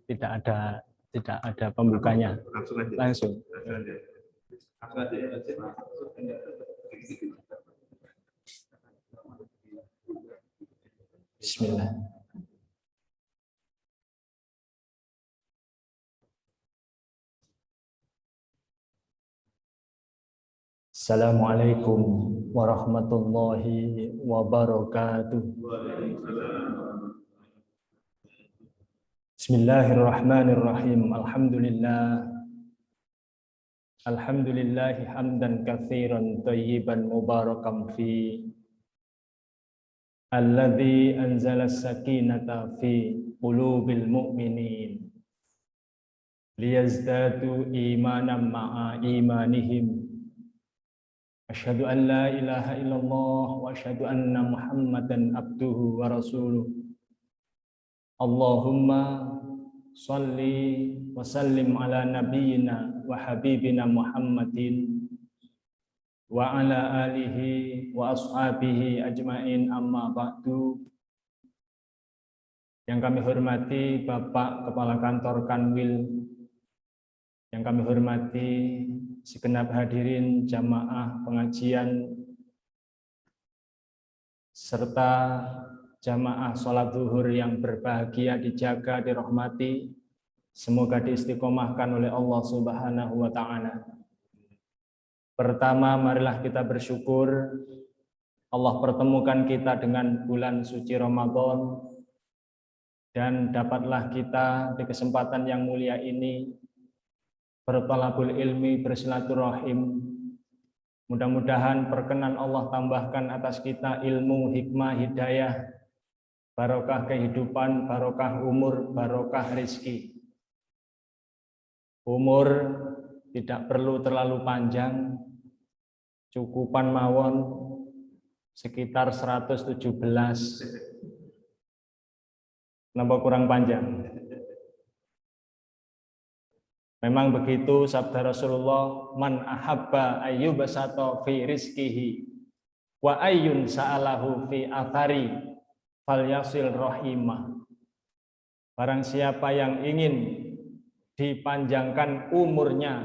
tidak ada pembukanya. Langsung aja. Langsung. Bismillah. Assalamualaikum warahmatullahi wabarakatuh. Bismillahirrahmanirrahim. Alhamdulillahi hamdan katsiran thayyiban mubarakan fi. Alladzi anzala as-sakinata fi qulubil mu'minin liyazdadu imanan ma'a imanihim. Asyhadu an la ilaha illallah wa asyhadu anna Muhammadan abduhu wa rasuluh. Allahumma shalli wa sallim ala nabiyyina wa habibina Muhammadin wa ala alihi wa ashabihi ajmain, amma ba'du. Yang kami hormati Bapak Kepala Kantor Kanwil, yang kami hormati segenap hadirin jamaah pengajian serta jamaah sholat zuhur yang berbahagia, dijaga, dirahmati, semoga diistiqomahkan oleh Allah Subhanahu wa Ta'ala. Pertama, marilah kita bersyukur Allah pertemukan kita dengan bulan suci Ramadan, dan dapatlah kita di kesempatan yang mulia ini berthalabul ilmi, bersilaturahim. Mudah-mudahan perkenan Allah tambahkan atas kita ilmu, hikmah, hidayah, barokah kehidupan, barokah umur, barokah rezeki. Umur tidak perlu terlalu panjang, cukupan mawon sekitar 117. Kenapa kurang panjang? Memang begitu sabda Rasulullah, man ahabba ayyubasata fi rizkihi wa ayyun sa'alahu fi athari falyasil rahimah. Barang siapa yang ingin dipanjangkan umurnya,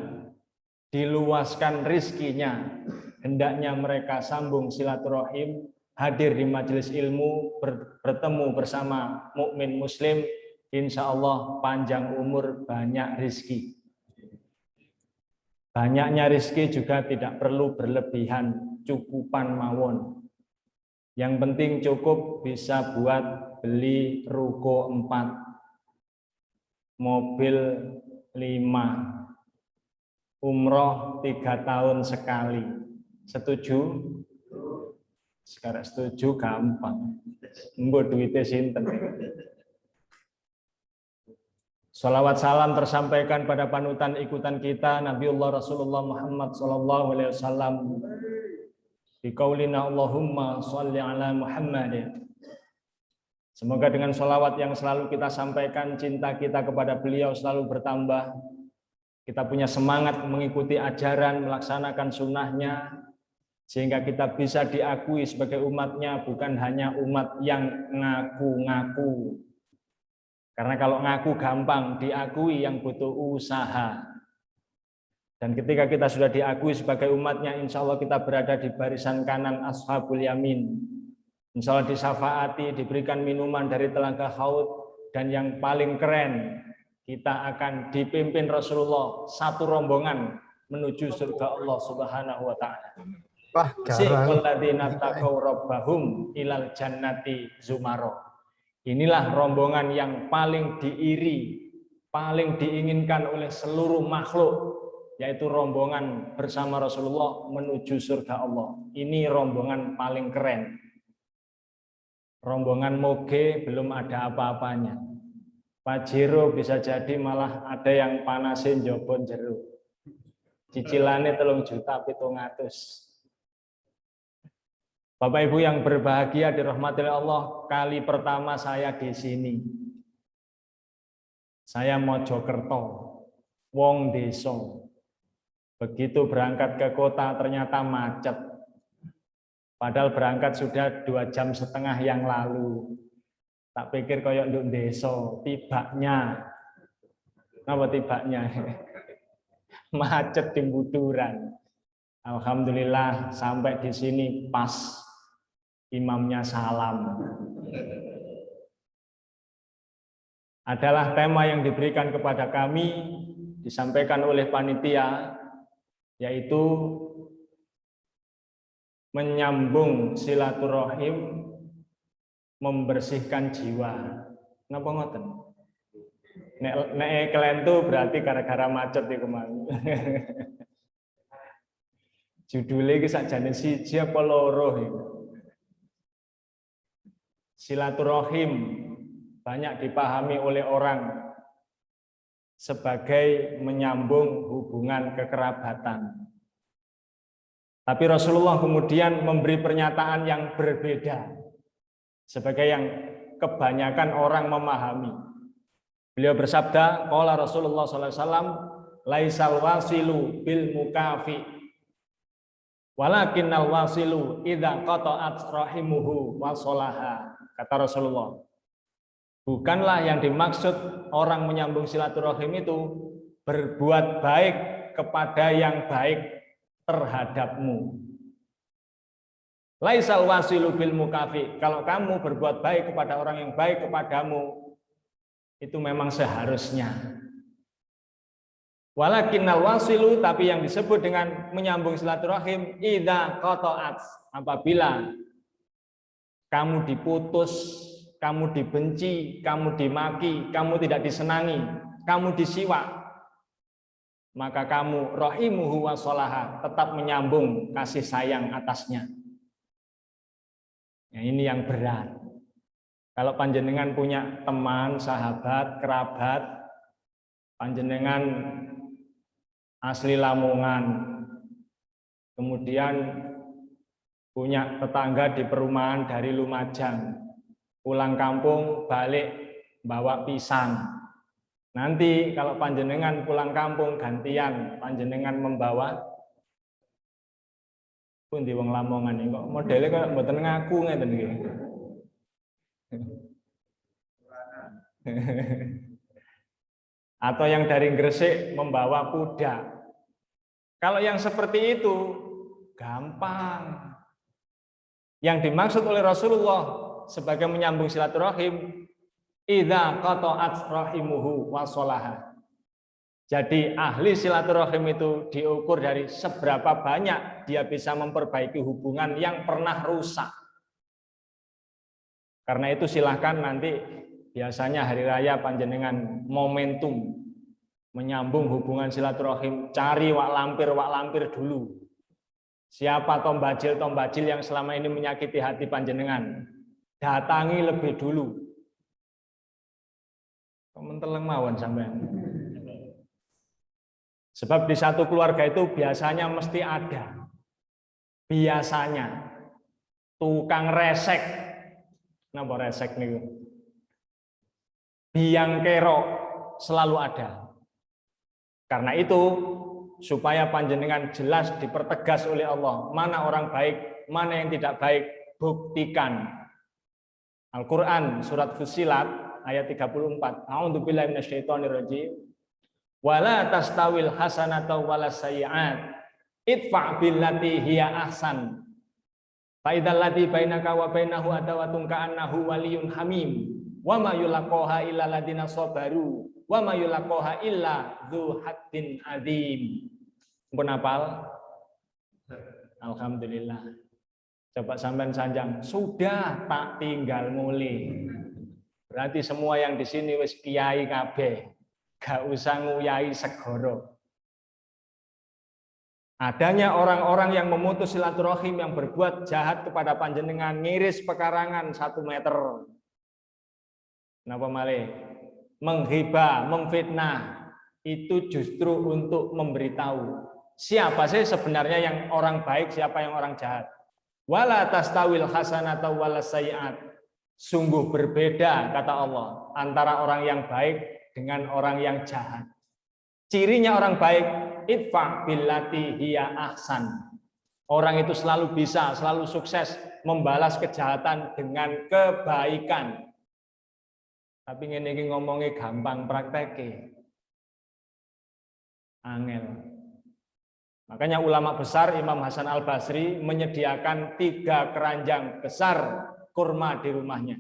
diluaskan rizkinya, hendaknya mereka sambung silaturahim, hadir di majelis ilmu, bertemu bersama mukmin muslim, insya Allah panjang umur, banyak rizki. Banyaknya rizki juga tidak perlu berlebihan, cukupan mawon. Yang penting cukup bisa buat beli ruko 4, mobil 5, umroh 3 tahun sekali. Setuju? Sekarang setuju gampang. Mbok duitnya sinten. Salawat salam tersampaikan pada panutan ikutan kita Nabiullah Rasulullah Muhammad SAW. Biqaulina Allahumma sholli ala Muhammad. Semoga dengan salawat yang selalu kita sampaikan, cinta kita kepada beliau selalu bertambah. Kita punya semangat mengikuti ajaran, melaksanakan sunnahnya, sehingga kita bisa diakui sebagai umatnya, bukan hanya umat yang ngaku-ngaku. Karena kalau ngaku gampang, diakui yang butuh usaha. Dan ketika kita sudah diakui sebagai umatnya, insya Allah kita berada di barisan kanan ashabul yamin. Insya Allah disafaati, diberikan minuman dari telaga haud, dan yang paling keren, kita akan dipimpin Rasulullah satu rombongan menuju surga Allah Subhanahu wa Ta'ala. Walladzina taqaw rabbahum ilal jannati zumaro. Inilah rombongan yang paling diiri, paling diinginkan oleh seluruh makhluk, yaitu rombongan bersama Rasulullah menuju surga Allah. Ini rombongan paling keren. Rombongan moge belum ada apa-apanya. Pajero bisa jadi malah ada yang panasin jobon jeruk. Cicilannya 3.700.000. Bapak Ibu yang berbahagia, dirahmati Allah, kali pertama saya di sini. Saya Mojokerto, wong deso. Begitu berangkat ke kota ternyata macet. Padahal berangkat sudah 2,5 jam yang lalu. Tak pikir koyok nduk deso, tibanya Napa tibanya? Macet di Buduran. Alhamdulillah sampai di sini pas imamnya salam. Adalah tema yang diberikan kepada kami, disampaikan oleh panitia, yaitu menyambung silaturahim, membersihkan jiwa. Napa ngoten? Nek kelentu berarti gara-gara macet di kemarin. Judulnya iki sakjane siji apa loro iki. Silaturahim banyak dipahami oleh orang sebagai menyambung hubungan kekerabatan. Tapi Rasulullah kemudian memberi pernyataan yang berbeda sebagai yang kebanyakan orang memahami. Beliau bersabda, qala Rasulullah sallallahu alaihi wasallam, laisal wasilu bil mukafi walakinnal wasilu idza qata'at rahimuhu wa sholaha. Kata Rasulullah, bukanlah yang dimaksud orang menyambung silaturahim itu berbuat baik kepada yang baik terhadapmu. Laisal wasilu bil mukafi, kalau kamu berbuat baik kepada orang yang baik kepadamu, itu memang seharusnya. Walakinnal wasilu, tapi yang disebut dengan menyambung silaturahim, idza qata'at, apabila kamu diputus, kamu dibenci, kamu dimaki, kamu tidak disenangi, kamu disiwak, maka kamu rahimuhu wa sholaha, tetap menyambung kasih sayang atasnya. Nah, ini yang berat. Kalau panjenengan punya teman, sahabat, kerabat, panjenengan asli Lamongan, kemudian punya tetangga di perumahan dari Lumajang, pulang kampung balik bawa pisang. Nanti kalau panjenengan pulang kampung gantian, panjenengan membawa pun di wong Lamongan ini kok modelnya kok mboten ngaku ngeten iki. Atau yang dari Gresik membawa kuda. Kalau yang seperti itu gampang. Yang dimaksud oleh Rasulullah sebagai menyambung silaturahim, idza qata'at rahimuhu wa sholaha. Jadi ahli silaturahim itu diukur dari seberapa banyak dia bisa memperbaiki hubungan yang pernah rusak. Karena itu silahkan nanti biasanya hari raya panjenengan momentum menyambung hubungan silaturahim, cari wak lampir dulu. Siapa tombajil yang selama ini menyakiti hati panjenengan, datangi lebih dulu. Menteleng mawon sampean. Sebab di satu keluarga itu biasanya mesti ada, biasanya tukang resek. Napa resek niku? Biang kerok selalu ada. Karena itu supaya panjenengan jelas dipertegas oleh Allah mana orang baik, mana yang tidak baik, buktikan. Al-Qur'an surat Fussilat ayat 34. A'udzubillahi minasyaitonirrajim. Wala tastawil hasanatu walas sayyi'at. Idfa' billati hiya ahsan. Fa idzal ladzi bainaka wa bainahu adawatun ka'annahu waliyyun hamim. Wa ma yulaqaha illa ladina sabaru wa ma yulaqaha illa dzu haddin adzim. Pun hafal? Alhamdulillah. Coba sampean sanjang, sudah tak tinggal mulai. Berarti semua yang di sini wis kiai kabeh. Gak usah nguyai segoro. Adanya orang-orang yang memutus silaturahim yang berbuat jahat kepada panjenengan, ngiris pekarangan 1 meter. Napa malih? Menghibah, memfitnah, itu justru untuk memberitahu siapa sih sebenarnya yang orang baik, siapa yang orang jahat. Wala tastawil hasanatu walas sayyi'at. Sungguh berbeda kata Allah antara orang yang baik dengan orang yang jahat. Cirinya orang baik, idfa' billati hiya ahsan. Orang itu selalu bisa, selalu sukses membalas kejahatan dengan kebaikan. Tapi ngene iki ngomongnya gampang, prakteknya Angel. Makanya ulama besar Imam Hasan Al-Basri menyediakan 3 keranjang besar kurma di rumahnya.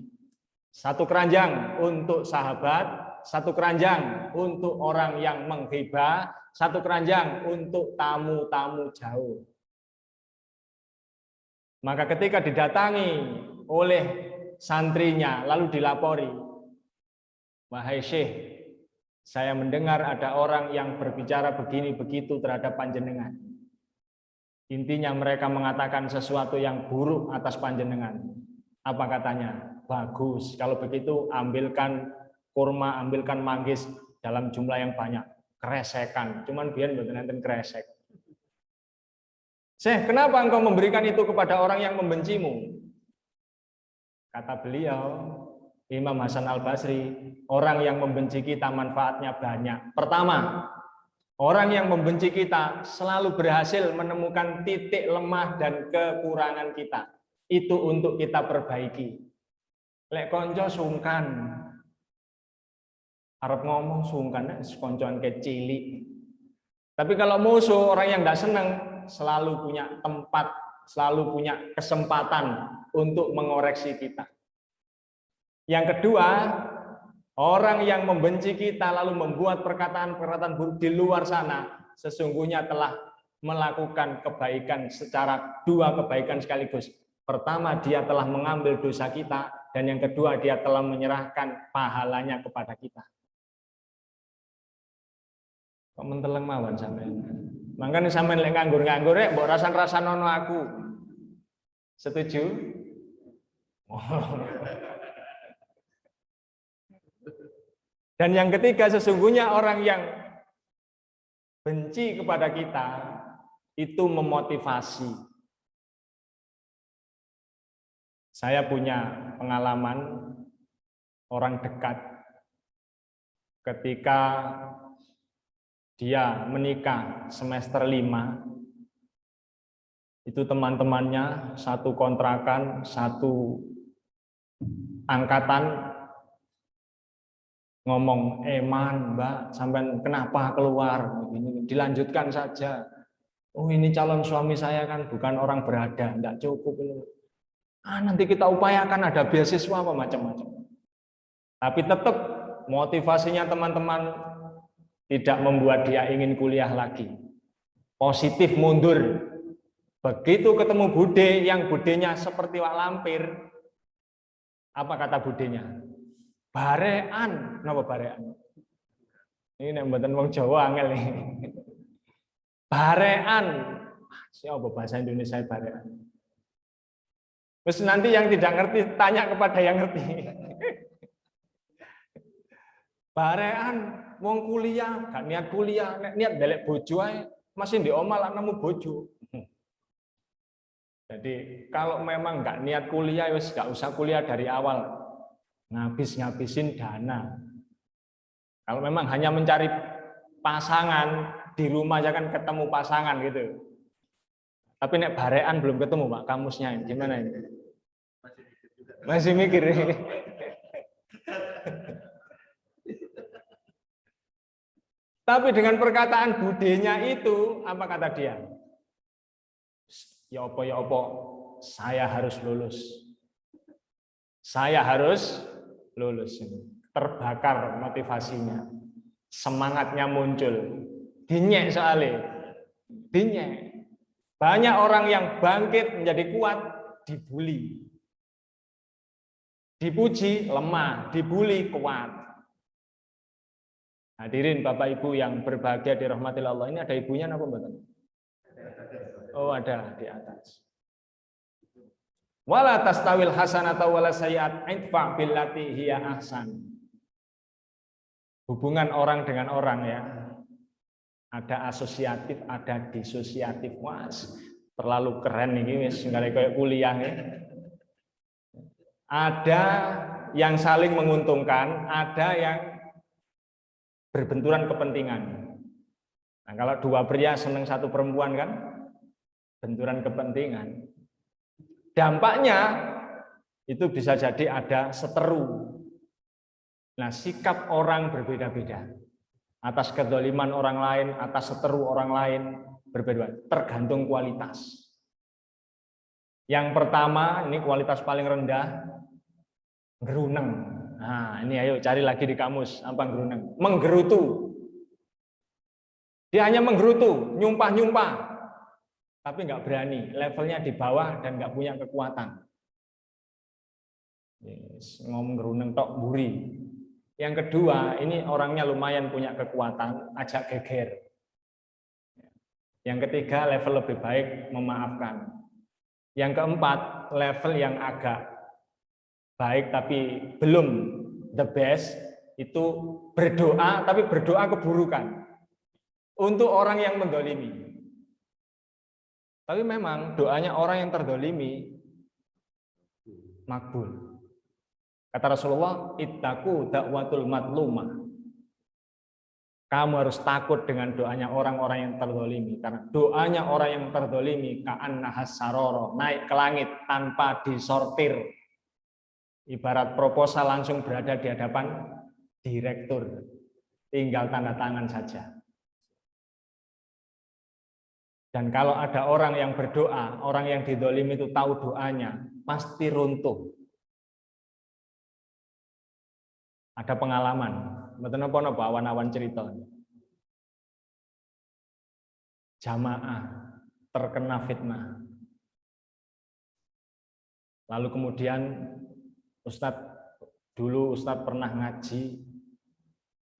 1 keranjang untuk sahabat, 1 keranjang untuk orang yang menghibah, 1 keranjang untuk tamu-tamu jauh. Maka ketika didatangi oleh santrinya lalu dilapori, "Wahai Syekh, saya mendengar ada orang yang berbicara begini begitu terhadap panjenengan. Intinya mereka mengatakan sesuatu yang buruk atas panjenengan." Apa katanya? "Bagus, kalau begitu ambilkan kurma, ambilkan manggis dalam jumlah yang banyak. Kresekan, cuman biar mboten enten kresek." "Syekh, kenapa engkau memberikan itu kepada orang yang membencimu?" Kata beliau, Imam Hasan Al-Basri, orang yang membenci kita manfaatnya banyak. Pertama, orang yang membenci kita selalu berhasil menemukan titik lemah dan kekurangan kita. Itu untuk kita perbaiki. Lek konco sungkan, arep ngomong sungkan, koncoan kecilik. Tapi kalau musuh, orang yang tidak senang, selalu punya tempat, selalu punya kesempatan untuk mengoreksi kita. Yang kedua, orang yang membenci kita lalu membuat perkataan-perkataan buruk di luar sana, sesungguhnya telah melakukan kebaikan secara 2 kebaikan sekaligus. Pertama, dia telah mengambil dosa kita, dan yang kedua, dia telah menyerahkan pahalanya kepada kita. Kok menteleng mawon sampean. Mangkane sampean lek nganggur-nganggur rek mbok rasan-rasan ono aku. Setuju? Dan yang ketiga, sesungguhnya orang yang benci kepada kita itu memotivasi. Saya punya pengalaman orang dekat ketika dia menikah semester 5, itu teman-temannya satu kontrakan, satu angkatan, ngomong, "Man, Mbak, sampai kenapa keluar? Ini dilanjutkan saja. Oh, ini calon suami saya kan bukan orang berada, enggak cukup ini. Nanti kita upayakan ada beasiswa apa macam-macam." Tapi tetap motivasinya teman-teman tidak membuat dia ingin kuliah lagi. Positif mundur. Begitu ketemu bude yang budenya seperti wak lampir, apa kata budenya? "Barean." Napa barean? Ini nek mboten wong Jawa angel nih. Barean. Siapa bahasa Indonesia barean? Terus nanti yang tidak ngerti tanya kepada yang ngerti. Barean wong kuliah, gak niat kuliah, niat delek bojo ae, masih di omah lah nemu bojo. Jadi kalau memang nggak niat kuliah, wis nggak usah kuliah dari awal, ngabisin dana. Kalau memang hanya mencari pasangan di rumah aja kan ketemu pasangan gitu. Tapi nek barean belum ketemu Pak, kamusnya ini gimana ini? Masih mikir. Tapi dengan perkataan budenya itu, apa kata dia? Ya apa, saya harus lulus. Saya harus lulus. Terbakar motivasinya. Semangatnya muncul. Dinyek soalnya. Dinyek. Banyak orang yang bangkit menjadi kuat, dibully. Dipuji, lemah. Dibully, kuat. Hadirin Bapak Ibu yang berbahagia dirahmati Allah. Ini ada ibunya apa mbak? Oh, ada di atas. Wala tastawil hasanata wala sayyi'at idfa billati hiya ahsan. Hubungan orang dengan orang ya. Ada asosiatif, ada disosiatif. Wah, terlalu keren ini wis kayak kuliah ya. Ada yang saling menguntungkan, ada yang berbenturan kepentingan. Nah, kalau 2 pria senang 1 perempuan kan benturan kepentingan. Dampaknya itu bisa jadi ada seteru. Nah, sikap orang berbeda-beda. atas kedoliman orang lain, atas seteru orang lain, berbeda. Tergantung kualitas. Yang pertama, ini kualitas paling rendah, geruneng. Nah, ini ayo cari lagi di kamus, apa geruneng? Menggerutu. Dia hanya menggerutu, nyumpah-nyumpah, tapi nggak berani, levelnya di bawah dan nggak punya kekuatan. Ngomong geruneng tok buri. Yang kedua, ini orangnya lumayan punya kekuatan, ajak geger. Yang ketiga, level lebih baik, memaafkan. Yang keempat, level yang agak baik tapi belum the best, itu berdoa tapi berdoa keburukan untuk orang yang mendolimi. Tapi memang doanya orang yang terdolimi makbul. Kata Rasulullah, ittaqu da'watul madlumah. Kamu harus takut dengan doanya orang-orang yang terdolimi. Karena doanya orang yang terdolimi ka'annahas saroro, naik ke langit tanpa disortir. Ibarat proposal langsung berada di hadapan direktur. Tinggal tanda tangan saja. Dan kalau ada orang yang berdoa, orang yang didolimi itu tahu doanya, pasti runtuh. Ada pengalaman, betul apa awan-awan cerita. Jamaah terkena fitnah. Lalu kemudian Ustadz pernah ngaji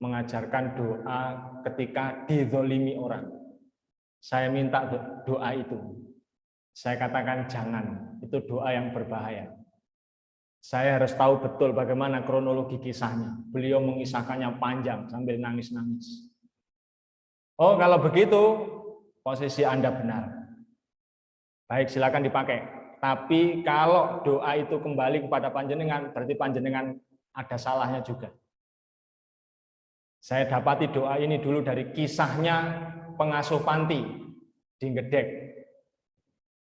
mengajarkan doa ketika didolimi orang. Saya minta doa itu. Saya katakan jangan, itu doa yang berbahaya. Saya harus tahu betul bagaimana kronologi kisahnya. Beliau mengisahkannya panjang sambil nangis-nangis. Oh, kalau begitu, posisi Anda benar. Baik, silakan dipakai. Tapi kalau doa itu kembali kepada panjenengan, berarti panjenengan ada salahnya juga. Saya dapati doa ini dulu dari kisahnya pengasuh panti di Gedek.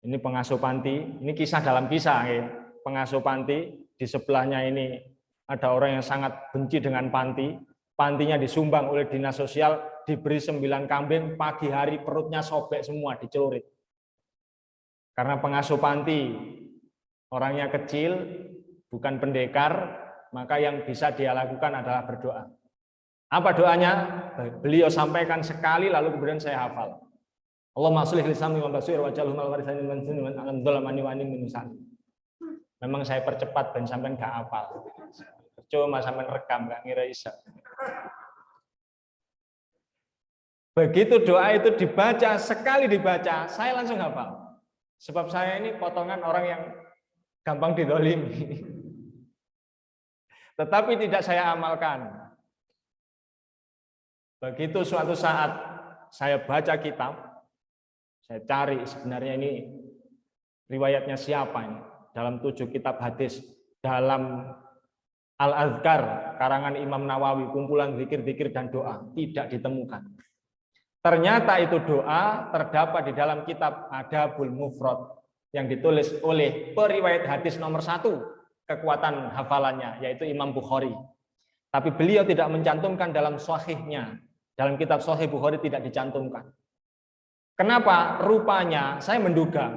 Ini pengasuh panti, ini kisah dalam kisah ya. Pengasuh panti, di sebelahnya ini ada orang yang sangat benci dengan panti. Pantinya disumbang oleh dinas sosial, diberi 9 kambing, pagi hari perutnya sobek semua, dicelurit. Karena pengasuh panti orangnya kecil, bukan pendekar, maka yang bisa dia lakukan adalah berdoa. Apa doanya? Beliau sampaikan sekali, lalu kemudian saya hafal. Allahumma sholli lisani wa basir wa jalhum al-warisani man sunni man anzalamani wa min misal. Memang saya percepat dan sampai nggak hafal. Cuma sampai rekam, nggak ngira isa. Begitu doa itu dibaca, sekali dibaca, saya langsung hafal. Sebab saya ini potongan orang yang gampang didolimi. Tetapi tidak saya amalkan. Begitu suatu saat saya baca kitab, saya cari sebenarnya ini riwayatnya siapa ini. Dalam 7 kitab hadis, dalam Al-Azkar, karangan Imam Nawawi, kumpulan zikir-zikir dan doa, tidak ditemukan. Ternyata itu doa terdapat di dalam kitab Adabul Mufrad yang ditulis oleh periwayat hadis nomor 1 kekuatan hafalannya, yaitu Imam Bukhari. Tapi beliau tidak mencantumkan dalam sahihnya. Dalam kitab Sahih Bukhari tidak dicantumkan. Kenapa? Rupanya saya menduga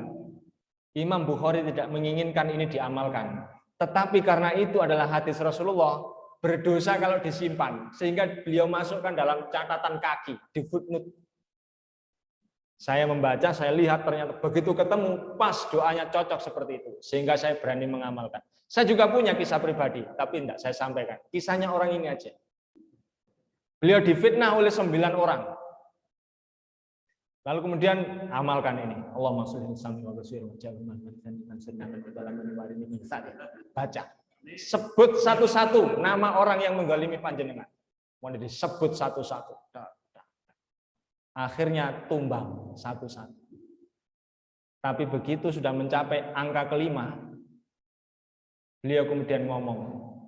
Imam Bukhari tidak menginginkan ini diamalkan. Tetapi karena itu adalah hadis Rasulullah, berdosa kalau disimpan. Sehingga beliau masukkan dalam catatan kaki, di footnote. Saya membaca, saya lihat ternyata begitu ketemu, pas doanya cocok seperti itu. Sehingga saya berani mengamalkan. Saya juga punya kisah pribadi, tapi tidak saya sampaikan. Kisahnya orang ini aja. Beliau difitnah oleh 9 orang. Lalu kemudian amalkan ini. Allahumma sholli wa basir wa jalman dan sedangkan dalam ini bisa baca. Sebut satu-satu nama orang yang menggolimi panjenengan. Mau disebut satu-satu. Akhirnya tumbang satu-satu. Tapi begitu sudah mencapai angka kelima, beliau kemudian ngomong,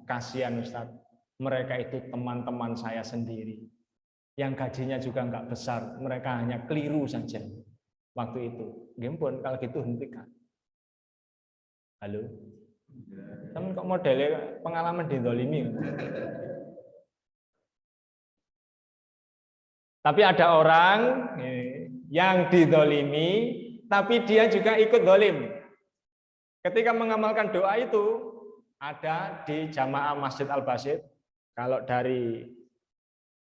kasihan Ustaz, mereka itu teman-teman saya sendiri. Yang gajinya juga nggak besar, mereka hanya keliru saja waktu itu. Gimpun kalau gitu hentikan. Halo, teman kok modelnya pengalaman didolimi? Tapi ada orang yang didolimi, tapi dia juga ikut dolim. Ketika mengamalkan doa itu, ada di jamaah Masjid Al-Basit, kalau dari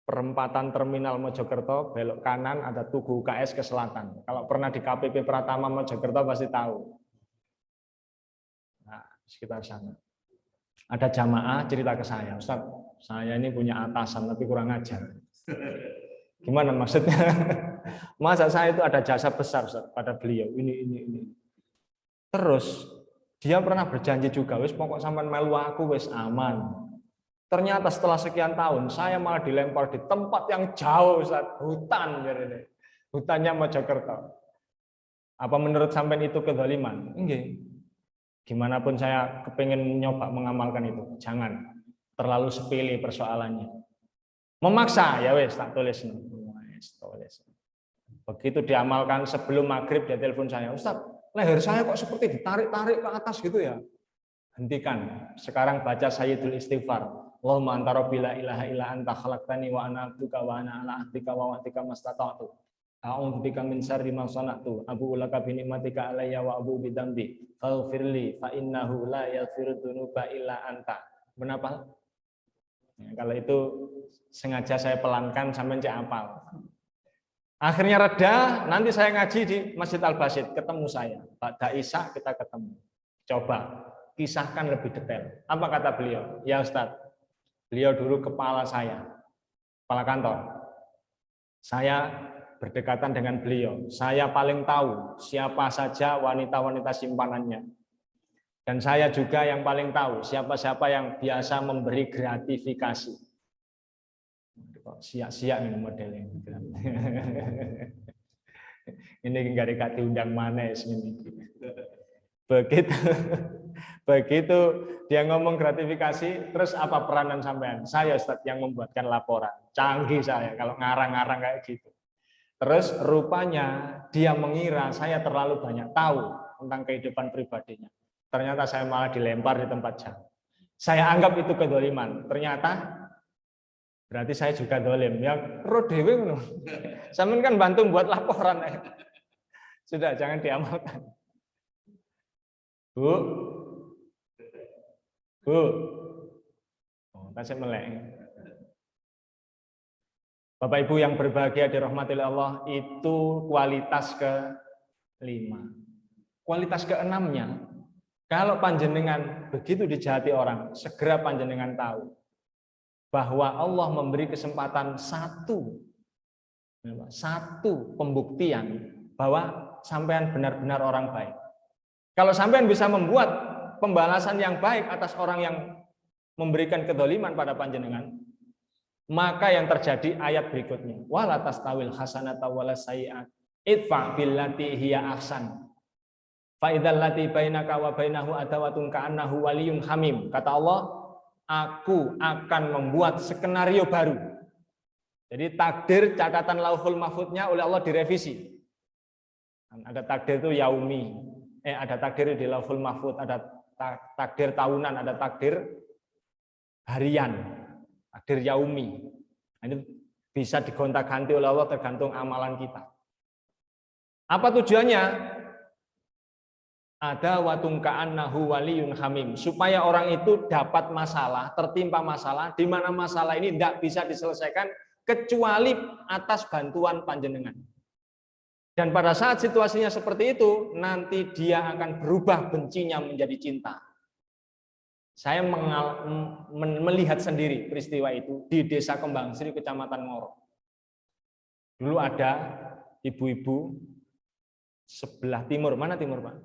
perempatan terminal Mojokerto, belok kanan ada Tugu UKS ke selatan. Kalau pernah di KPP Pratama Mojokerto pasti tahu. Nah, sekitar sana. Ada jamaah cerita ke saya, Ustaz, saya ini punya atasan tapi kurang ajar. Gimana maksudnya? Masa saya itu ada jasa besar Ustaz, pada beliau ini. Terus dia pernah berjanji juga, wis pokok sampean melu aku wis aman. Ternyata setelah sekian tahun saya malah dilempar di tempat yang jauh Ustaz, hutan ini. Hutannya Mojokerto. Apa menurut sampean itu kezaliman? Enggak. Gimana pun saya kepingin nyoba mengamalkan itu, jangan terlalu sepele persoalannya. Memaksa, ya wes tak tulis. Begitu diamalkan sebelum maghrib dia telepon saya, Ustaz, leher saya kok seperti ditarik-tarik ke atas gitu ya. Hentikan. Sekarang baca Sayyidul Istighfar. Allahumma anta rabbi la ilaha illa anta khalaqtani wa ana abduka wa ana ala ahdika wa wa'dika mastata'tu. A'udzubika min syarri ma sana'tu. Abu'u laka bi ni'matika alayya wa abu'u bi dzambi. Faghfirli fa innahu la yaghfiru dzunuba illa anta. Kenapa? Ya, kalau itu sengaja saya pelankan sampai cek apal. Akhirnya reda, nanti saya ngaji di Masjid Al-Basit, ketemu saya. Ba'da Isya kita ketemu. Coba kisahkan lebih detail. Apa kata beliau? Ya Ustadz, beliau dulu kepala saya, kepala kantor. Saya berdekatan dengan beliau. Saya paling tahu siapa saja wanita-wanita simpanannya. Dan saya juga yang paling tahu siapa-siapa yang biasa memberi gratifikasi. Siap-siap ini modelnya. Ini nggak diundang mana ini. Begitu dia ngomong gratifikasi, terus apa peranan sampean? Saya Ustadz yang membuatkan laporan. Canggih saya kalau ngarang-ngarang kayak gitu. Terus rupanya dia mengira saya terlalu banyak tahu tentang kehidupan pribadinya. Ternyata saya malah dilempar di tempat jam. Saya anggap itu kedoliman. Ternyata berarti saya juga dolim. Ya roh dewe ngono. Sampeyan kan bantu buat laporan. Sudah, jangan diamalkan. Bu. Oh, kasih melek. Bapak Ibu yang berbahagia dirahmati Allah, itu kualitas ke-5. Kualitas ke-6-nya, kalau panjenengan begitu dijahati orang, segera panjenengan tahu bahwa Allah memberi kesempatan satu pembuktian bahwa sampean benar-benar orang baik. Kalau sampean bisa membuat pembalasan yang baik atas orang yang memberikan kedoliman pada panjenengan, maka yang terjadi ayat berikutnya, wala tastawil hasanata wala sayyi'at idfa billati hiya ahsan fa idzal lati bainaka wa bainahu adawatun ka'annahu waliyyun hamim. Kata Allah, aku akan membuat skenario baru. Jadi takdir catatan lauhul mahfudnya oleh Allah direvisi. Ada takdir itu yaumi, ada takdir di lauhul mahfud, ada takdir tahunan, ada takdir harian, takdir yaumi. Ini bisa digonta-ganti oleh Allah tergantung amalan kita. Apa tujuannya? Ada watungkaan nahu waliyun hamim, supaya orang itu dapat masalah, tertimpa masalah, di mana masalah ini tidak bisa diselesaikan kecuali atas bantuan panjenengan. Dan pada saat situasinya seperti itu, nanti dia akan berubah bencinya menjadi cinta. Saya melihat sendiri peristiwa itu di Desa Kembangsri, Kecamatan Ngoro. Dulu ada ibu-ibu sebelah timur, mana timur Pak?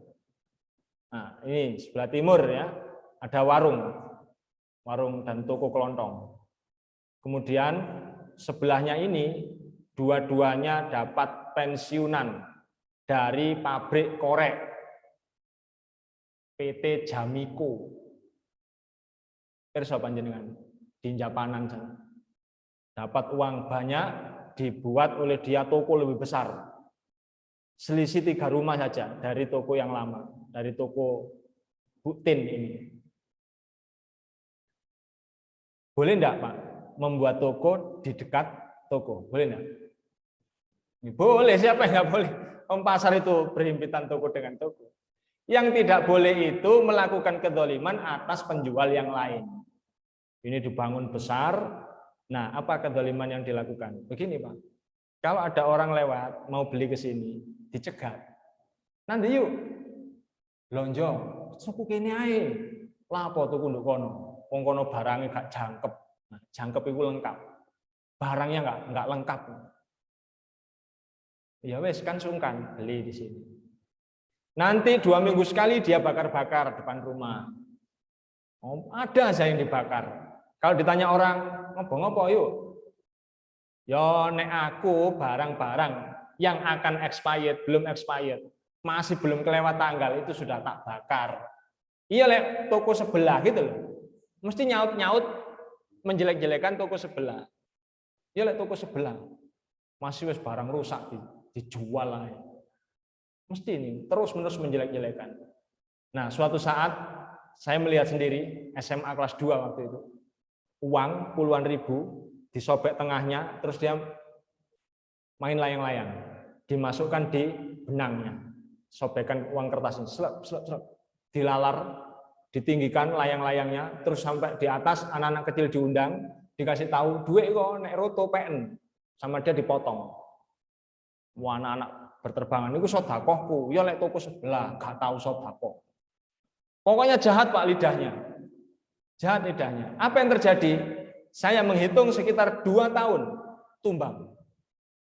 Nah, ini sebelah timur ya, ada warung dan toko kelontong. Kemudian sebelahnya ini dua-duanya dapat pensiunan dari pabrik korek PT Jamiko. Pirsa panjenengan di Japanan sana. Dapat uang banyak, dibuat oleh dia toko lebih besar. Selisih 3 rumah saja dari toko yang lama, dari toko Butin ini. Boleh enggak Pak membuat toko di dekat toko? Boleh enggak? Boleh, siapa yang nggak boleh? Pasar itu berhimpitan toko dengan toko. Yang tidak boleh itu melakukan kedzaliman atas penjual yang lain. Ini dibangun besar. Nah, apa kedzaliman yang dilakukan? Begini, Pak. Kalau ada orang lewat mau beli ke sini, dicegat. Nanti yuk, lonjo, suku kene ae. Lapo tuku nduk kono. Wong kono barangnya gak jangkep. Nah, jangkep itu lengkap. Barangnya nggak lengkap. Ya wes kan sungkan beli di sini. Nanti 2 minggu sekali dia bakar-bakar depan rumah. Oh, ada aja yang dibakar. Kalau ditanya orang, ngopo-ngopo yuk. Yo nek aku barang-barang yang akan expired, belum expired, masih belum kelewat tanggal itu sudah tak bakar. Iya lek toko sebelah gitu loh. Mesti nyaut-nyaut menjelek-jelekan toko sebelah. Iya lek toko sebelah. Masih wes barang rusak dijual lah. Mesti ini terus-menerus menjelek-jelekan. Nah, suatu saat saya melihat sendiri SMA kelas 2 waktu itu. Uang puluhan ribu disobek tengahnya, terus dia main layang-layang, dimasukkan di benangnya, sobekan uang kertasnya, dilalar, ditinggikan layang-layangnya, terus sampai di atas anak-anak kecil diundang, dikasih tahu duit kok nek roto PN, sama dia dipotong. Wah, anak-anak berterbangan, itu sodakohku, ya lek toko sebelah, gak tahu sodakoh. Pokoknya jahat Pak lidahnya, jahat lidahnya. Apa yang terjadi? Saya menghitung sekitar 2 tahun tumbang.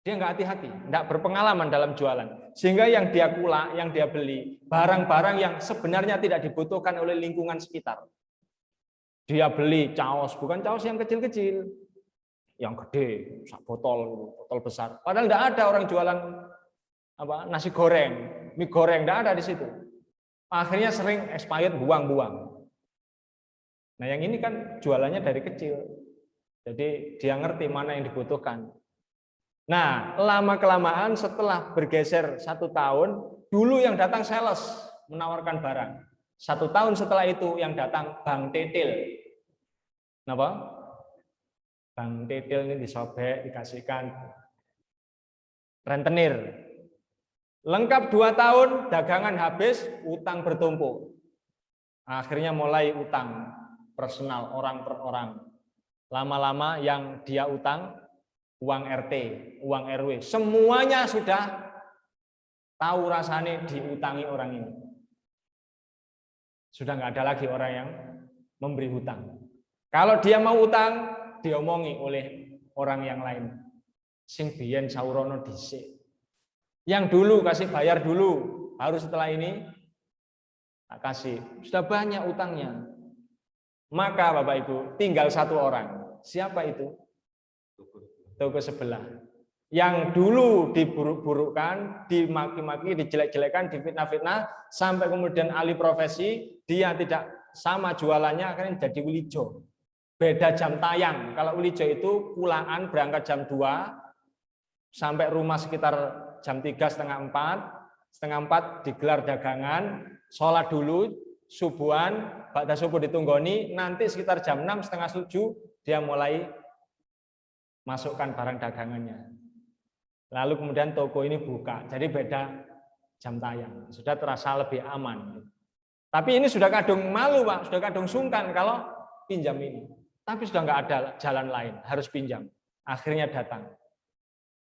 Dia nggak hati-hati, nggak berpengalaman dalam jualan. Sehingga yang dia kulak, yang dia beli, barang-barang yang sebenarnya tidak dibutuhkan oleh lingkungan sekitar. Dia beli caos, bukan caos yang kecil-kecil, yang gede, botol besar. Padahal nggak ada orang jualan nasi goreng, mie goreng, nggak ada di situ. Akhirnya sering expired, buang-buang. Nah yang ini kan jualannya dari kecil. Jadi dia ngerti mana yang dibutuhkan. Nah, lama-kelamaan setelah bergeser 1 tahun, dulu yang datang sales menawarkan barang. 1 tahun setelah itu yang datang Bang Titil. Kenapa? Bang Titil ini disobek, dikasihkan rentenir. Lengkap 2 tahun, dagangan habis, utang bertumpuk. Akhirnya mulai utang personal, orang per orang. Lama-lama yang dia utang, uang RT, uang RW, semuanya sudah tahu rasanya diutangi orang ini. Sudah nggak ada lagi orang yang memberi hutang. Kalau dia mau utang, diomongi oleh orang yang lain. Sing biyen saurono dhisik. Yang dulu kasih bayar dulu, baru setelah ini tak kasih. Sudah banyak utangnya. Maka Bapak Ibu, tinggal 1 orang. Siapa itu? Toko sebelah. Yang dulu diburuk-burukkan, dimaki-maki, dijelek-jelekan, difitnah-fitnah, sampai kemudian alih profesi, dia tidak sama jualannya, akhirnya jadi ulijo. Beda jam tayang. Kalau ulijo itu pulaan berangkat jam 2, sampai rumah sekitar jam 3, setengah 4 digelar dagangan, sholat dulu, subuhan, ba'da subuh ditunggoni, nanti sekitar jam 6, setengah 7, dia mulai masukkan barang dagangannya. Lalu kemudian toko ini buka, jadi beda jam tayang, sudah terasa lebih aman. Tapi ini sudah kadung malu Pak, sudah kadung sungkan kalau pinjam ini. Tapi sudah nggak ada jalan lain, harus pinjam. Akhirnya datang.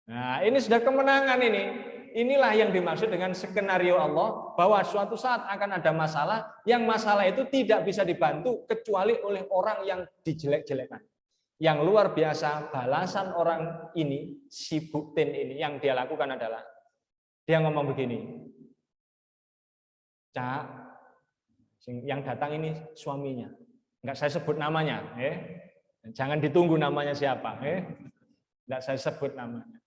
Nah ini sudah kemenangan ini. Inilah yang dimaksud dengan skenario Allah, bahwa suatu saat akan ada masalah, yang masalah itu tidak bisa dibantu kecuali oleh orang yang dijelek-jelekan. Yang luar biasa, balasan orang ini, si Buktin ini, yang dia lakukan adalah, dia ngomong begini, Cak, yang datang ini suaminya, enggak saya sebut namanya, jangan ditunggu namanya siapa, enggak saya sebut namanya.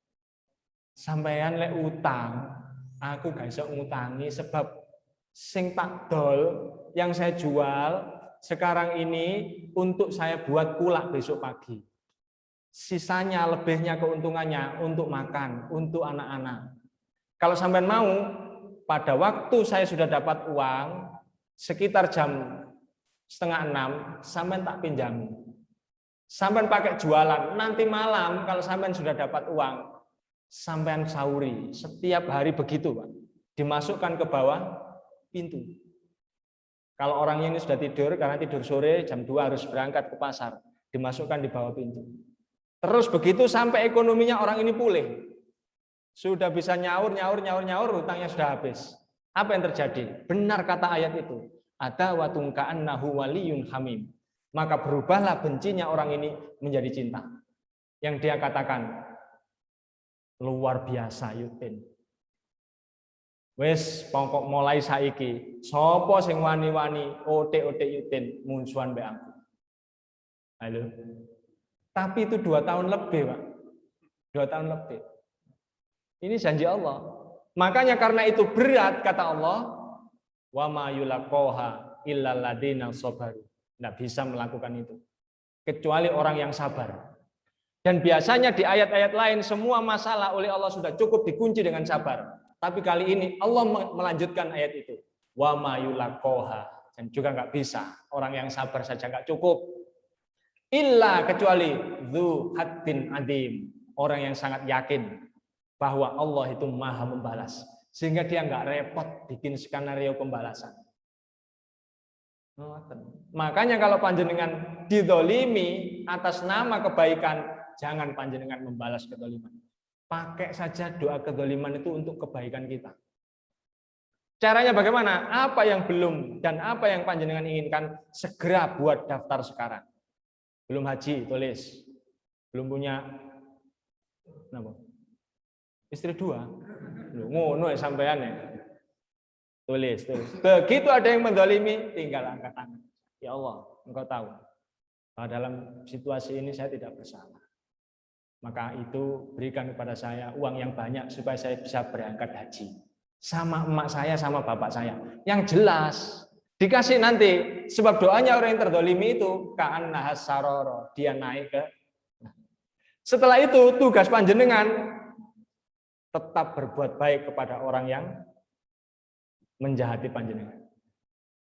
Sampeyan lek utang, aku gak iso ngutangi sebab sing tak dol yang saya jual sekarang ini untuk saya buat kulak besok pagi. Sisanya, lebihnya, keuntungannya untuk makan, untuk anak-anak. Kalau sampean mau, pada waktu saya sudah dapat uang, sekitar jam 5:30, sampean tak pinjami. Sampean pakai jualan, nanti malam kalau sampean sudah dapat uang, sampean sahuri setiap hari begitu, Pak. Dimasukkan ke bawah pintu. Kalau orangnya ini sudah tidur, karena tidur sore jam 2 harus berangkat ke pasar, dimasukkan di bawah pintu. Terus begitu sampai ekonominya orang ini pulih. Sudah bisa nyaur, hutangnya sudah habis. Apa yang terjadi? Benar kata ayat itu. Ada watun ka'annahu waliyun hamim. Maka berubahlah bencinya orang ini menjadi cinta. Yang dia katakan, luar biasa Yutin. Wes pokok mulai saiki, sopo sing wani-wani ote-ote Yutin munsuhan mbek aku. Halo. Tapi itu 2 tahun lebih, Pak. 2 tahun lebih. Ini janji Allah. Makanya karena itu berat kata Allah, wa ma yulaqaha illal ladzina sabaru. Enggak bisa melakukan itu kecuali orang yang sabar. Dan biasanya di ayat-ayat lain semua masalah oleh Allah sudah cukup dikunci dengan sabar. Tapi kali ini Allah melanjutkan ayat itu. Wa ma yulaqaha. Dan juga enggak bisa. Orang yang sabar saja enggak cukup. Illa kecuali dzu haddin adim. Orang yang sangat yakin bahwa Allah itu maha membalas. Sehingga dia enggak repot bikin skenario pembalasan. Makanya kalau panjenengan didolimi atas nama kebaikan, jangan panjenengan membalas kedoliman. Pakai saja doa kedoliman itu untuk kebaikan kita. Caranya bagaimana? Apa yang belum dan apa yang panjenengan inginkan, segera buat daftar sekarang. Belum haji, tulis. Belum punya istri 2. Ngono ya sampean ya. Tulis. Begitu ada yang mendolimi, tinggal angkat tangan. Ya Allah, Engkau tahu bahwa dalam situasi ini saya tidak bersalah. Maka itu berikan kepada saya uang yang banyak supaya saya bisa berangkat haji. Sama emak saya, sama bapak saya. Yang jelas, dikasih nanti. Sebab doanya orang yang terdolimi itu, ka'an nahas saroro. Dia naik ke. Setelah itu, tugas panjenengan tetap berbuat baik kepada orang yang menjahati panjenengan.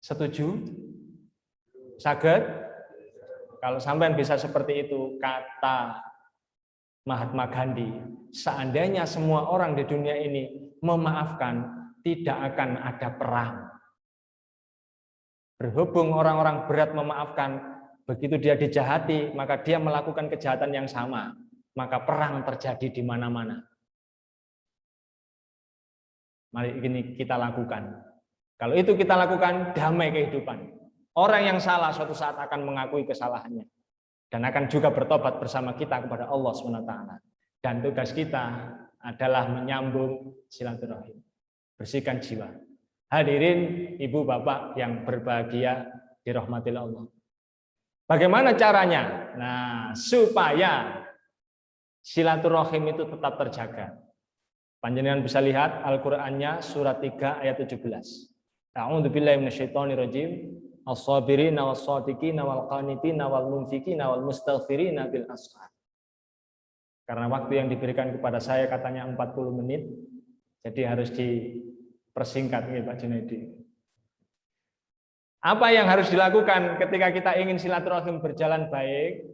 Setuju? Saged? Kalau sampean bisa seperti itu, kata Mahatma Gandhi, seandainya semua orang di dunia ini memaafkan, tidak akan ada perang. Berhubung orang-orang berat memaafkan, begitu dia dijahati, maka dia melakukan kejahatan yang sama, maka perang terjadi di mana-mana. Mari ini kita lakukan. Kalau itu kita lakukan, damai kehidupan. Orang yang salah suatu saat akan mengakui kesalahannya. Dan akan juga bertobat bersama kita kepada Allah SWT. Dan tugas kita adalah menyambung silaturahim. Bersihkan jiwa. Hadirin ibu bapak yang berbahagia dirahmati Allah. Bagaimana caranya? Nah, supaya silaturahim itu tetap terjaga. Panjenengan bisa lihat Al-Qur'annya surat 3 ayat 17. A'udzubillahi minasyaitonirrajim. As-sabirina was-shadiqina wal-qanitina wal-munfikina wal-mustaghfirina bil ashar. Karena waktu yang diberikan kepada saya katanya 40 menit, jadi harus dipersingkat nih Pak Junaidi. Apa yang harus dilakukan ketika kita ingin silaturahim berjalan baik?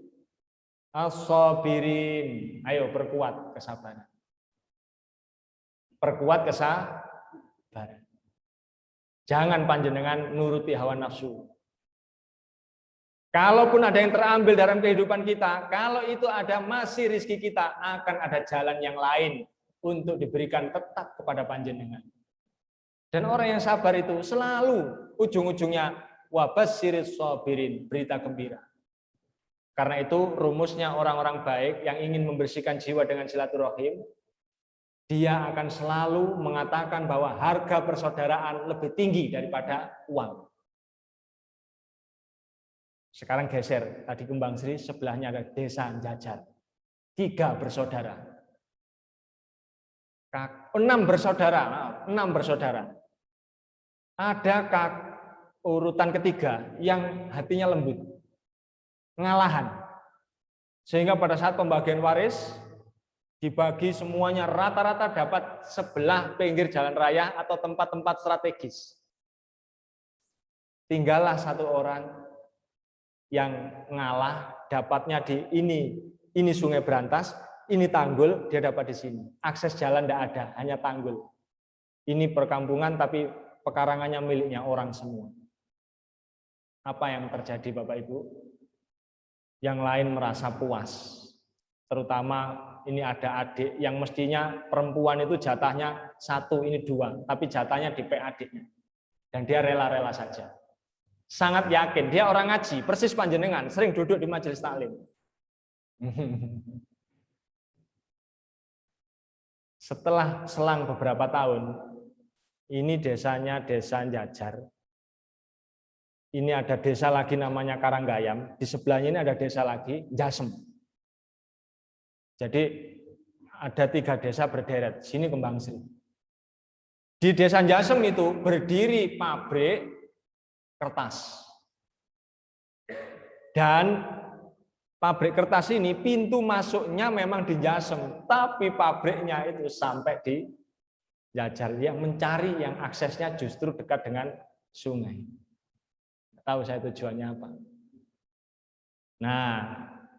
As-sabirin. Ayo perkuat kesabaran. Perkuat kesabaran. Jangan panjenengan nuruti hawa nafsu. Kalaupun ada yang terambil dalam kehidupan kita, kalau itu ada masih rezeki kita, akan ada jalan yang lain untuk diberikan tetap kepada panjenengan. Dan orang yang sabar itu selalu ujung-ujungnya wabasyiris sabirin, berita gembira. Karena itu rumusnya orang-orang baik yang ingin membersihkan jiwa dengan silaturahim, dia akan selalu mengatakan bahwa harga persaudaraan lebih tinggi daripada uang. Sekarang geser, tadi Kembang Sri, sebelahnya ada Desa Jajar. 3 bersaudara. 6 bersaudara. Ada urutan ketiga yang hatinya lembut. Ngalahan. Sehingga pada saat pembagian waris, dibagi semuanya rata-rata dapat sebelah pinggir jalan raya atau tempat-tempat strategis. Tinggallah 1 orang yang ngalah, dapatnya di ini Sungai Berantas, ini tanggul, dia dapat di sini. Akses jalan tidak ada, hanya tanggul. Ini perkampungan tapi pekarangannya miliknya orang semua. Apa yang terjadi Bapak Ibu? Yang lain merasa puas. Terutama ini ada adik yang mestinya perempuan itu jatahnya 1, ini 2, tapi jatahnya di adiknya. Dan dia rela-rela saja. Sangat yakin, dia orang ngaji, persis panjenengan, sering duduk di majelis taklim. Setelah selang beberapa tahun, ini desanya desa Jajar. Ini ada desa lagi namanya Karanggayam, di sebelahnya ini ada desa lagi, Jasem. Jadi ada 3 desa berderet, sini Kembang Sri. Di desa Jasem itu berdiri pabrik kertas. Dan pabrik kertas ini pintu masuknya memang di Jasem, tapi pabriknya itu sampai di Jajar. Yang mencari yang aksesnya justru dekat dengan sungai. Tahu saya tujuannya apa? Nah,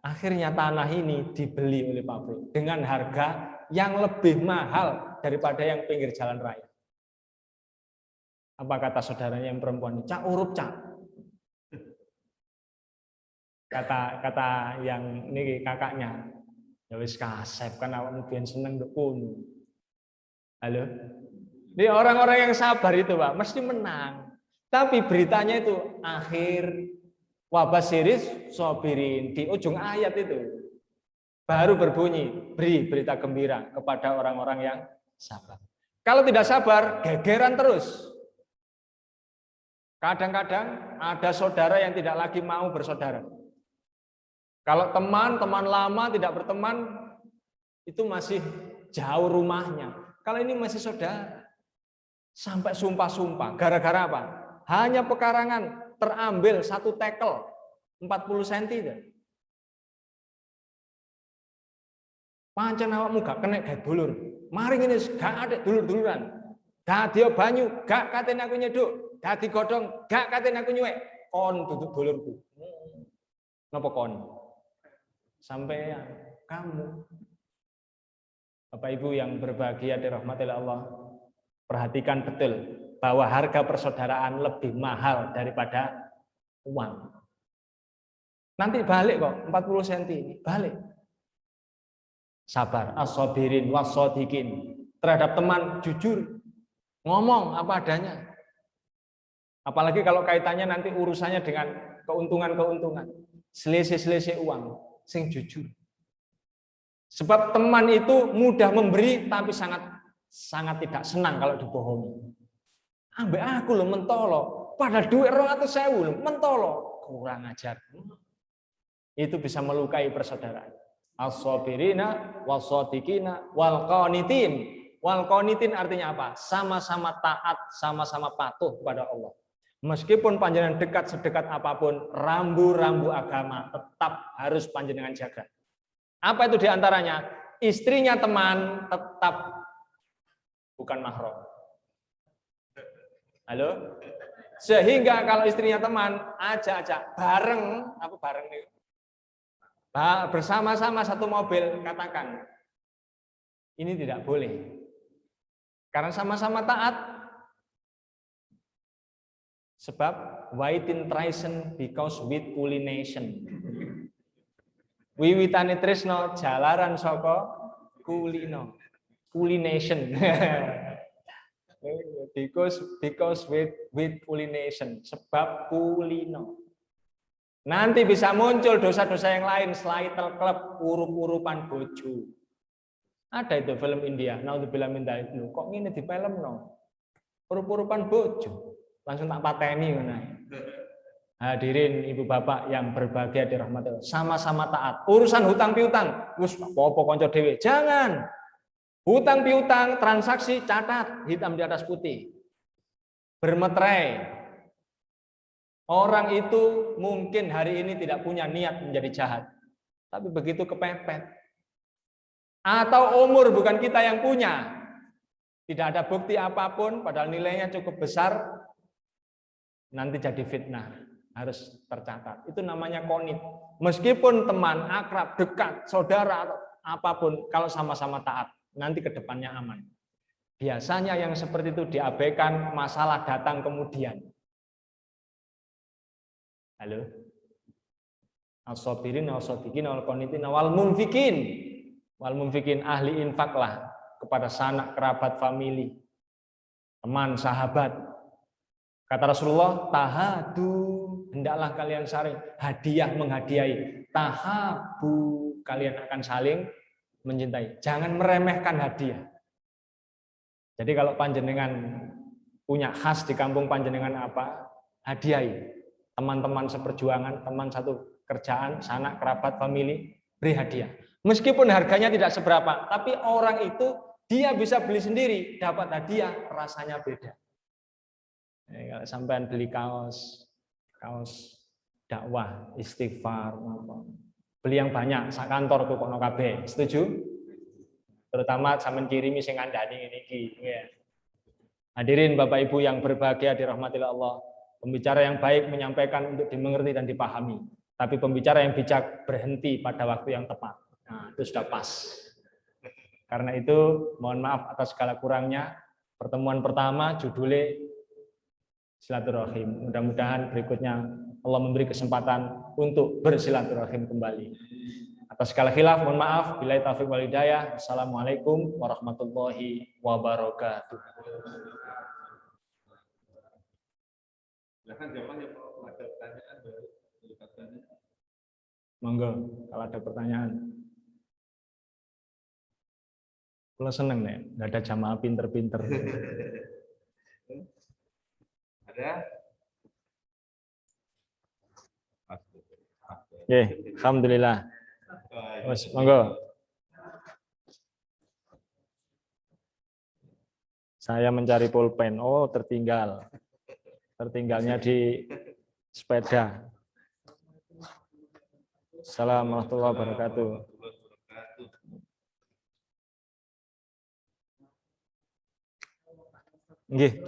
akhirnya tanah ini dibeli oleh pabrik dengan harga yang lebih mahal daripada yang pinggir jalan raya. Apa kata saudaranya yang perempuan? Cak urup cak. Kata yang ini kakaknya. Ya wis kasep kan awakmu biyen seneng nduk kono. Halo. Ini orang-orang yang sabar itu, Pak, mesti menang. Tapi beritanya itu akhir wabah siris sobirin di ujung ayat itu baru berbunyi beri berita gembira kepada orang-orang yang sabar. Kalau tidak sabar, gegeran terus. Kadang-kadang ada saudara yang tidak lagi mau bersaudara. Kalau teman lama tidak berteman, itu masih jauh rumahnya. Kalau ini masih saudara, sampai sumpah-sumpah. Gara-gara apa? Hanya pekarangan terambil 1 tekel 40 cm. Pancen awakmu gak kena gawe dulur. Mari ngene gak ada dulur-duluran. Dadi banyu gak katene aku nyeduk. Dadi godhong gak katene aku nyuwek. Kon duduk dulurku. Napa kon? Sampai kamu. Bapak Ibu yang berbahagia dirahmati Allah, perhatikan betul bahwa harga persaudaraan lebih mahal daripada uang. Nanti balik kok 40 cm ini, balik. Sabar, as-sabirin was-shadiqin. Terhadap teman jujur, ngomong apa adanya. Apalagi kalau kaitannya nanti urusannya dengan keuntungan-keuntungan, selisih-selisih uang, sing jujur. Sebab teman itu mudah memberi tapi sangat tidak senang kalau dibohongi. Ambek aku lho mentolo, padahal duit 200.000 lho mentolo, kurang ajar. Itu bisa melukai persaudaraan. As-sabirina was-shadiqina wal qanitin. Wal qanitin artinya apa? Sama-sama taat, sama-sama patuh kepada Allah. Meskipun panjenengan dekat sedekat apapun, rambu-rambu agama tetap harus panjenengan jaga. Apa itu diantaranya? Istrinya teman tetap bukan mahram. Halo? Sehingga kalau istrinya teman, ajak-ajak bareng, apa bareng nih? Bersama-sama satu mobil, katakan. Ini tidak boleh. Karena sama-sama taat. Sebab waitin trisen because with ulination. Wiwitane tresno jalaran saka kulino. Ulination. Because with ulination, sebab kulino. Nanti bisa muncul dosa-dosa yang lain selain terklep urup-urupan bojo. Ada itu film India, naudzubillah min dzalik. Kok ngene di film no? Urup-urupan bojo. Langsung tak pateni ngono. Hadirin ibu bapak yang berbahagia dirahmati Allah, sama-sama taat. Urusan hutang piutang, wis apa kanca dhewe. Jangan. Hutang piutang, transaksi catat hitam di atas putih. Bermeterai. Orang itu mungkin hari ini tidak punya niat menjadi jahat. Tapi begitu kepepet. Atau umur bukan kita yang punya. Tidak ada bukti apapun, padahal nilainya cukup besar. Nanti jadi fitnah. Harus tercatat. Itu namanya konit. Meskipun teman, akrab, dekat, saudara, apapun kalau sama-sama taat, nanti ke depannya aman. Biasanya yang seperti itu diabaikan, masalah datang kemudian. Halo? As-sabirin, as-sadiqin, wal-qanitin, wal-munfikin. Wal-munfikin, ahli infaklah kepada sanak, kerabat, famili, teman, sahabat. Kata Rasulullah, tahadu, hendaklah kalian saling hadiah menghadiahi. Tahabu, kalian akan saling mencintai. Jangan meremehkan hadiah. Jadi kalau panjenengan punya khas di kampung panjenengan apa? Hadiahi. Teman-teman seperjuangan, teman satu kerjaan, sanak, kerabat, famili, beri hadiah. Meskipun harganya tidak seberapa, tapi orang itu dia bisa beli sendiri, dapat hadiah, rasanya beda. Kalau sampean beli kaos dakwah, istighfar, beli yang banyak, sak kantor tuh kono kabeh, setuju? Terutama sampean kirimi sing ngandani niki. Hadirin Bapak Ibu yang berbahagia dirahmati Allah, pembicara yang baik menyampaikan untuk dimengerti dan dipahami, tapi pembicara yang bijak berhenti pada waktu yang tepat. Nah, itu sudah pas. Karena itu mohon maaf atas segala kurangnya. Pertemuan pertama judulnya silaturahim. Mudah-mudahan berikutnya Allah memberi kesempatan untuk bersilaturahim kembali. Atas segala khilaf mohon maaf. Billahi taufiq wal hidayah. Assalamualaikum warahmatullahi wabarakatuh. Silakan jawabannya kalau ada pertanyaan dari Monggo kalau ada pertanyaan. Kalau seneng nih, nggak ada jamaah pinter-pinter. Ada? Oke, alhamdulillah. Mas, monggo. Saya mencari pulpen. Oh, tertinggal. Tertinggalnya di sepeda. Assalamualaikum warahmatullahi wabarakatuh. Nggih.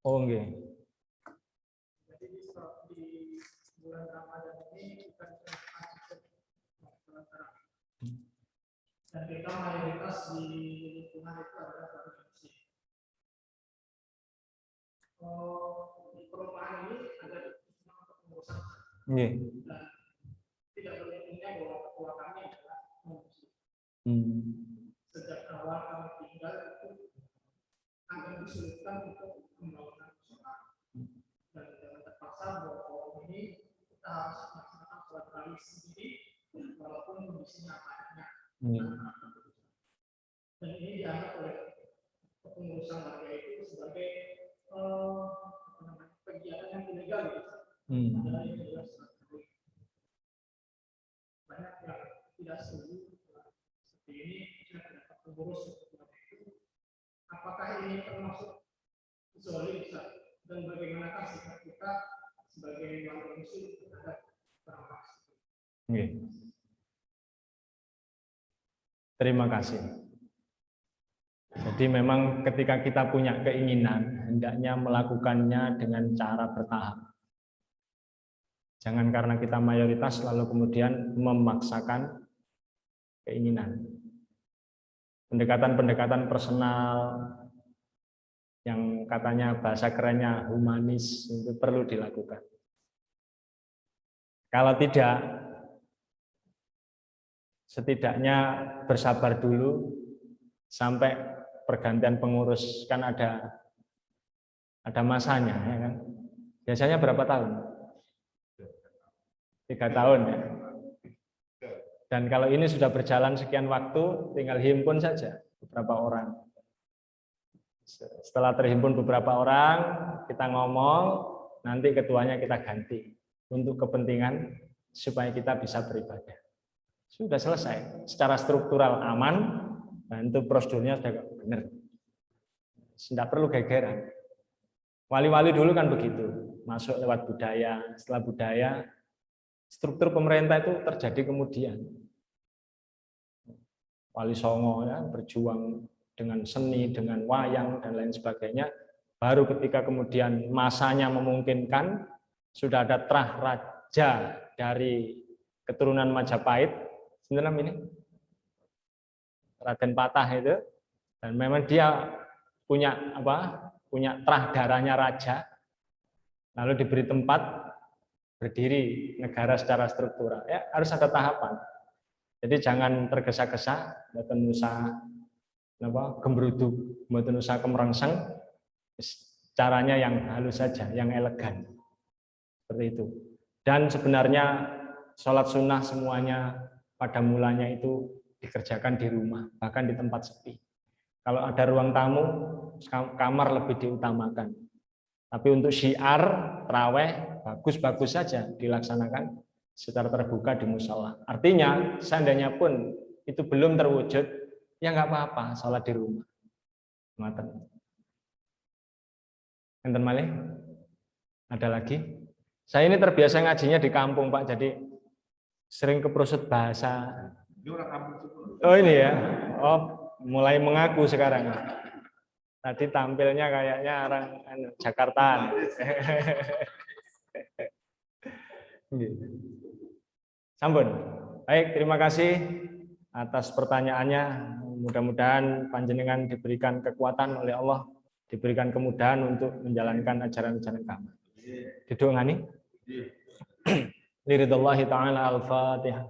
Oh, nggih. Jadi di bulan Ramadan ini kita dan kita mayoritas di lingkungan itu adalah muslim. Di perumahan ini ada pengurusan. Nggih. Dan tidak berhentinya bahwa ketua kami adalah muslim. Sejak awal kami tinggal itu agak kesulitan untuk membangun sholat dan jangan terpaksa bahwa ini kita harus melaksanakan sholat tarawih sendiri walaupun kondisinya padatnya. Dan ini dianggap oleh kepengurusan warga itu sebagai kegiatan yang ilegal gitu. Adalah yang jelas banyak yang tidak setuju seperti ini. Saya tidak pengurus seperti itu. Apakah ini termasuk zolim dan bagaimanakah sikap kita sebagai warga muslim terhadap orang muslim? Terima kasih. Jadi memang ketika kita punya keinginan, hendaknya melakukannya dengan cara bertahap. Jangan karena kita mayoritas lalu kemudian memaksakan keinginan. Pendekatan-pendekatan personal yang katanya bahasa kerennya humanis itu perlu dilakukan. Kalau tidak, setidaknya bersabar dulu sampai pergantian pengurus, kan ada masanya, ya kan? Biasanya berapa tahun? 3 tahun ya. Dan kalau ini sudah berjalan sekian waktu, tinggal himpun saja beberapa orang. Setelah terhimpun beberapa orang, kita ngomong, nanti ketuanya kita ganti untuk kepentingan supaya kita bisa beribadah. Sudah selesai. Secara struktural aman, dan itu prosedurnya sudah benar. Tidak perlu gegeran. Wali-wali dulu kan begitu, masuk lewat budaya, setelah budaya, struktur pemerintah itu terjadi kemudian. Wali Songo ya, berjuang dengan seni, dengan wayang, dan lain sebagainya. Baru ketika kemudian masanya memungkinkan, sudah ada trah raja dari keturunan Majapahit, sebenarnya ini Raden Patah itu, dan memang dia punya punya terah darahnya raja, lalu diberi tempat berdiri negara secara struktural. Ya harus ada tahapan. Jadi jangan tergesa-gesa, mboten usah gembruduk, mboten usah kemerengseng, caranya yang halus saja, yang elegan. Seperti itu. Dan sebenarnya sholat sunnah semuanya pada mulanya itu dikerjakan di rumah, bahkan di tempat sepi. Kalau ada ruang tamu, kamar lebih diutamakan. Tapi untuk syiar, taraweh, bagus-bagus saja dilaksanakan secara terbuka di musala. Artinya, seandainya pun itu belum terwujud, ya nggak apa-apa, sholat di rumah. Ngoten. Enten malih? Ada lagi? Saya ini terbiasa ngajinya di kampung, Pak, jadi sering keprosot bahasa. Ini orang kampung semua. Oh ini ya, oh mulai mengaku sekarang. Tadi tampilnya kayaknya orang Jakartaan. Sampun. Baik, terima kasih atas pertanyaannya. Mudah-mudahan panjenengan diberikan kekuatan oleh Allah, diberikan kemudahan untuk menjalankan ajaran-ajaran kami. Didongani. Liridhallahi ta'ala al-Fatihah.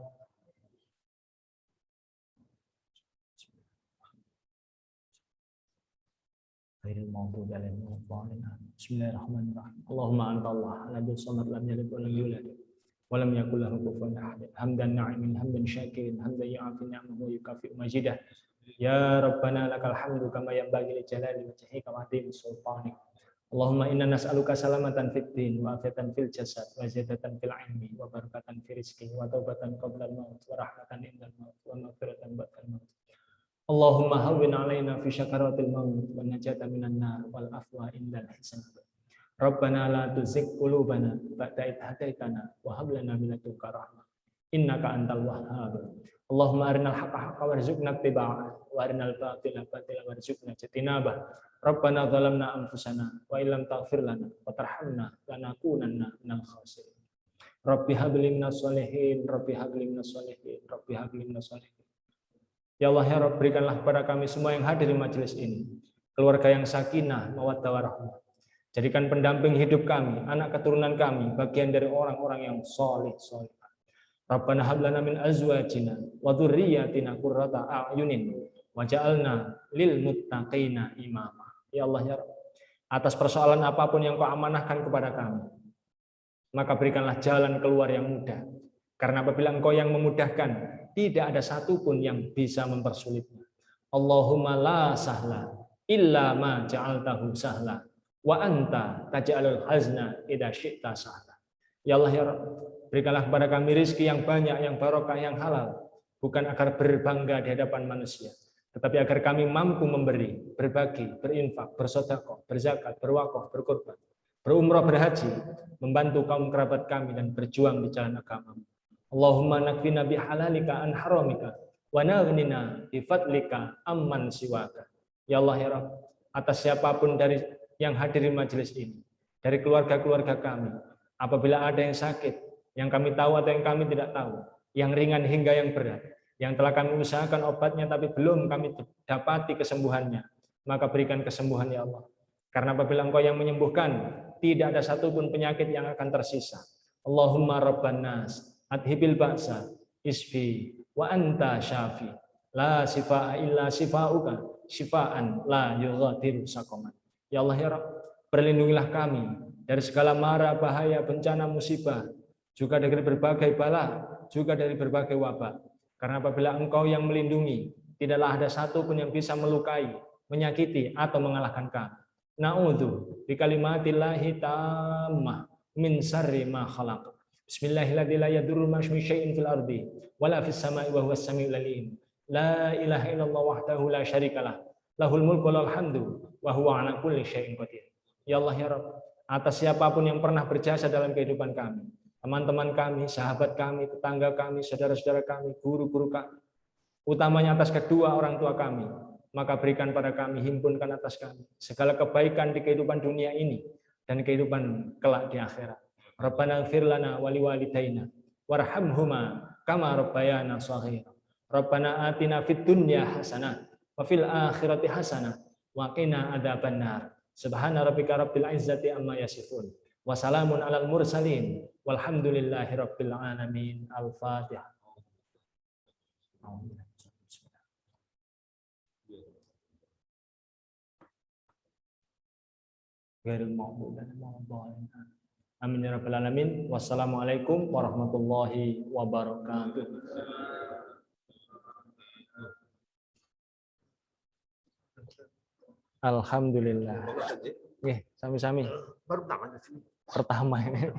Bismillahirrahmanirrahim. Allahumma anta Allah, ladzi samad lam yalid wa lam yulad wa lam yakul lahu kufuwan ahad. Hamdan na'imin, hamdan syakirin, hamdan yu'afi ni'amahu wa yukafi'u majidah. Ya Rabbana lakal hamdu kama yanbaghi li jalali wajhika wa 'azimi sultanik. Allahumma inna nas'aluka salamatan fid din wa afiatan fil jasad wa ziyadatan fil 'ilmi wa barakatan fil rizqi wa taubatan qabla al-maut wa rahmatan indal maut wa maghfiratan ba'dal maut. Allahumma hawwin 'alaina fi syakaratil maut wa najatan minan nar wal afwa indal hisab. Rabbana la tuzigh qulubana ba'da idh hadaitana wa hab lana min ladunka rahmah innaka antal wahhab. Allahumma arinal haqqa haqqan warzuqna ittiba'ah wa arinal batila batilan warzuqna ijtinabah. Rabbana zalamna anfusana wa illam taghfir lana wa tarhamna lanakunanna minal khasirin. Rabbi hab li minas sholihin, Rabbi hab li minas sholihin, Rabbi hab li minas sholihin. Ya Allah ya Rabb, berikanlah kepada kami semua yang hadir di majelis ini keluarga yang sakinah, mawaddah warahmah. Jadikan pendamping hidup kami, anak keturunan kami bagian dari orang-orang yang saleh. Rabbana hab lana min azwajina wa dzurriyyatina qurrata a'yunin waj'alna lil muttaqina imama. Ya Allah ya Rabb, atas persoalan apapun yang Kau amanahkan kepada kami, maka berikanlah jalan keluar yang mudah. Karena apabila Engkau yang memudahkan, tidak ada satupun yang bisa mempersulitnya. Allahumma la sahla illa ma ja'altahu sahla wa anta taj'alul hazna idza syi'ta sahla. Ya Allah ya Rabb, berikanlah kepada kami rezeki yang banyak, yang barokah, yang halal, bukan agar berbangga di hadapan manusia, tetapi agar kami mampu memberi, berbagi, berinfak, bersedekah, berzakat, berwakaf, berkorban, berumrah, berhaji, membantu kaum kerabat kami dan berjuang di jalan agama-Mu. Allahumma nakfina bihalalika an haramika wa naghnina bi fadlika amman siwaka. Ya Allah ya Rabb, atas siapapun dari yang hadir di majelis ini, dari keluarga-keluarga kami, apabila ada yang sakit, yang kami tahu atau yang kami tidak tahu, yang ringan hingga yang berat, yang telah kami usahakan obatnya tapi belum kami dapati kesembuhannya, maka berikan kesembuhan ya Allah. Karena apabila Engkau yang menyembuhkan, tidak ada satupun penyakit yang akan tersisa. Allahumma rabban nas adhibil ba'sa isfi wa anta syafi la sifaa illa sifauka syifaan la yughadiru saqaman. Ya Allah ya Rabb, perlindungilah kami dari segala mara, bahaya, bencana, musibah, juga dari berbagai bala, juga dari berbagai wabah. Karena apabila Engkau yang melindungi, tidaklah ada satupun yang bisa melukai, menyakiti atau mengalahkan kami. Na'udzu bikalimatillahi tammah min syarri ma khalaq. Bismillahirrahmanirrahim. La yadurru ma syai'in fil ardi wala fis sama'i wa huwas samiul alim. La ilaha illallah wahdahu la syarikalah. Lahul mulku wal hamdu wa huwa ala kulli syai'in qadir. Ya Allah ya Rabb, atas siapapun yang pernah berjasa dalam kehidupan kami, teman-teman kami, sahabat kami, tetangga kami, saudara-saudara kami, guru-guru kami, utamanya atas kedua orang tua kami, maka berikan pada kami, himpunkan atas kami segala kebaikan di kehidupan dunia ini dan kehidupan kelak di akhirat. Rabbana ighfir lana wa liwalidayna warhamhuma kama rabbayana shaghira. Rabbana atina fid dunya hasanah wa fil akhirati hasanah wa qina adzabannar. Subhana rabbika rabbil izzati amma yasifun wa salamun alal mursalin walhamdulillahi rabbil alamin. Al-Fatihah. Amin ya rabbal alamin. Wassalamualaikum warahmatullahi wabarakatuh. Alhamdulillah. Nggih, sami-sami. Baru tangan sini. Pertama ini.